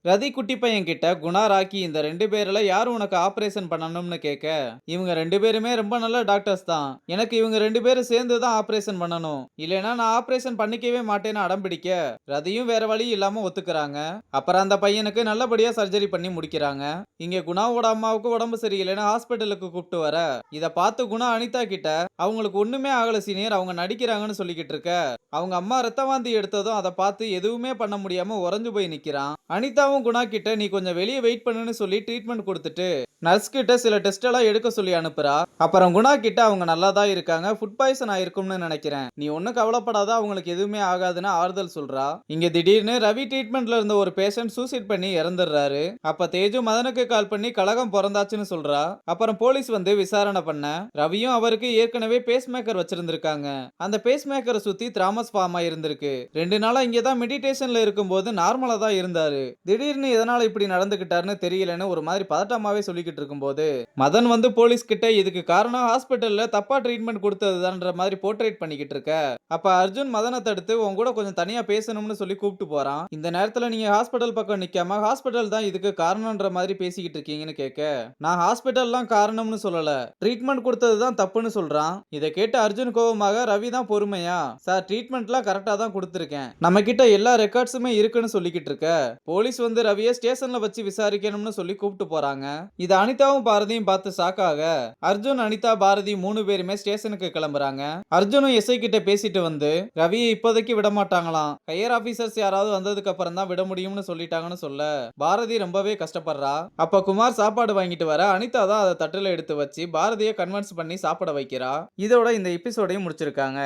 ரதி குட்டி பையன் கிட்ட குணா, ராக்கி இந்த 2 பேர்ல யார் உனக்கு ஆபரேஷன் பண்ணணும்னு கேட்க, இவங்க 2 பேருமே ரொம்ப நல்ல டாக்டர்ஸ் தான். எனக்கு இவங்க 2 பேரும் சேர்ந்து தான் ஆபரேஷன் பண்ணணும். இல்லைன்னா நான் ஆபரேஷன் பண்ணிக்கவே மாட்டேன்னு அடம் பிடிக்க, ரதியும் வேற வழி இல்லாம ஒத்துக்கிறாங்க. அப்புறம் அந்த பையனுக்கு நல்லபடியா சர்ஜரி பண்ணி முடிக்கிறாங்க. இங்க குணாவோட அம்மாவுக்கு உடம்பு சரியில்லைன்னு ஹாஸ்பிட்டலுக்கு கூப்பிட்டு வர, இத பார்த்து குணா அனிதா கிட்ட அவங்களுக்கு ஒண்ணுமே ஆகல சீனியர், அவங்க நடிக்கிறாங்கன்னு சொல்லிக்கிட்டு இருக்க, அவங்க அம்மா ரத்த வாந்தி எடுத்ததும் அதை பார்த்து எதுவுமே பண்ண முடியாம உறைஞ்சு போய் நிக்கிறான். அனிதாவும் குணா கிட்ட நீ கொஞ்சம் வெளியே வெயிட் பண்ணுன்னு சொல்லி ட்ரீட்மெண்ட் கொடுத்துட்டு நர்ஸ் கிட்ட சில டெஸ்ட் எல்லாம் எடுக்க சொல்லி அனுப்புறா. அப்புறம் குணா கிட்ட அவங்க நல்லா தான் இருக்காங்க, ஃபுட் பாய்சன் ஆயிருக்கும்னு நினைக்கிறேன், நீ ஒன்னும் கவலைப்படாத, அவங்களுக்கு எதுவுமே ஆகாதுன்னு ஆறுதல் சொல்றா. இங்க திடீர்னு ரவி ட்ரீட்மெண்ட்ல இருந்த ஒரு பேஷண்ட் சூசைட் பண்ணி இறந்துடுறாரு. அப்ப தேஜு மதனுக்கு கால் பண்ணி கலகம் பிறந்தாச்சுன்னு சொல்றா. அப்புறம் போலீஸ் வந்து விசாரணை பண்ண, ரவியும் அவருக்கு ஏற்கனவே பேஸ் மேக்கர் வச்சிருந்திருக்காங்க. அந்த பேஸ் மேக்கரை சுத்தி திராமஸ் ஃபார்ம் ஆயிருந்திருக்கு. 2 நாளா இங்க தான் மெடிடேஷன்ல இருக்கும்போது நார்மலா தான் இருந்தாரு. திடீர்னு எதனால இப்படி நடந்துகிட்டாருன்னு தெரியலன்னு ஒரு மாதிரி பதட்டமாவே சொல்லிக்கிட்டு இருக்கும்போது மதன் வந்து போலீஸ் கிட்ட இதுக்கு காரணம் ஹாஸ்பிட்டல்ல தப்பா ட்ரீட்மெண்ட் கொடுத்ததுதான்ற மாதிரி போர்ட்ரேட் பண்ணிக்கிட்டு இருக்க, அப்ப அர்ஜுன் மதனை தடுத்து உன் கூட கொஞ்சம் தனியா பேசணும்னு சொல்லி கூப்பிட்டு போறான். இந்த நேரத்துல நீங்க ஹாஸ்பிட்டல் பக்கம் நிக்காம ஹாஸ்பிட்டல் தான் இதுக்கு காரணம்ன்ற மாதிரி பேசிக்கிட்டு இருக்கீங்கன்னு கேட்க, நான் ஹாஸ்பிட்டல்லாம் காரணம்னு சொல்லல, ட்ரீட்மெண்ட் கொடுத்தது தான் தப்புன்னு சொல்றான். இதை கேட்டு அர்ஜுன் கோபமாக ரவி தான் பொறுமையா, சார் ட்ரீட்மெண்ட்லாம் கரெக்டா தான் கொடுத்துருக்கேன், நம்ம கிட்ட எல்லா ரெக்கார்ட்ஸுமே இருக்குன்னு சொல்லிக்கிட்டு இருக்க, போலீஸ் வந்து ரவியை ஸ்டேஷன்ல வச்சு விசாரிக்கணும்னு சொல்லி கூப்பிட்டு போறாங்க. இது அனிதாவும் பாரதியும் பார்த்து ஷாக்காக, அர்ஜுன், அனிதா, பாரதி 3 பேருமே ஸ்டேஷனுக்கு கிளம்புறாங்க. அர்ஜுனும் எஸ்ஐ கிட்ட பேசிட்டு வந்து ரவியை இப்போதைக்கு விட மாட்டாங்களாம், ஹையர் ஆபீசர்ஸ் யாராவது வந்ததுக்கு அப்புறம் தான் விட முடியும்னு சொல்லிட்டாங்கன்னு சொல்ல பாரதி ரொம்பவே கஷ்டப்படுறா. அப்ப குமார் சாப்பாடு வாங்கிட்டு வர அனிதா தான் அதை தட்டுல எடுத்து வச்சு பாரதியை கன்வின்ஸ் பண்ணி சாப்பிட வைக்கிறா. இதோட இந்த எபிசோடையும் முடிச்சிருக்காங்க.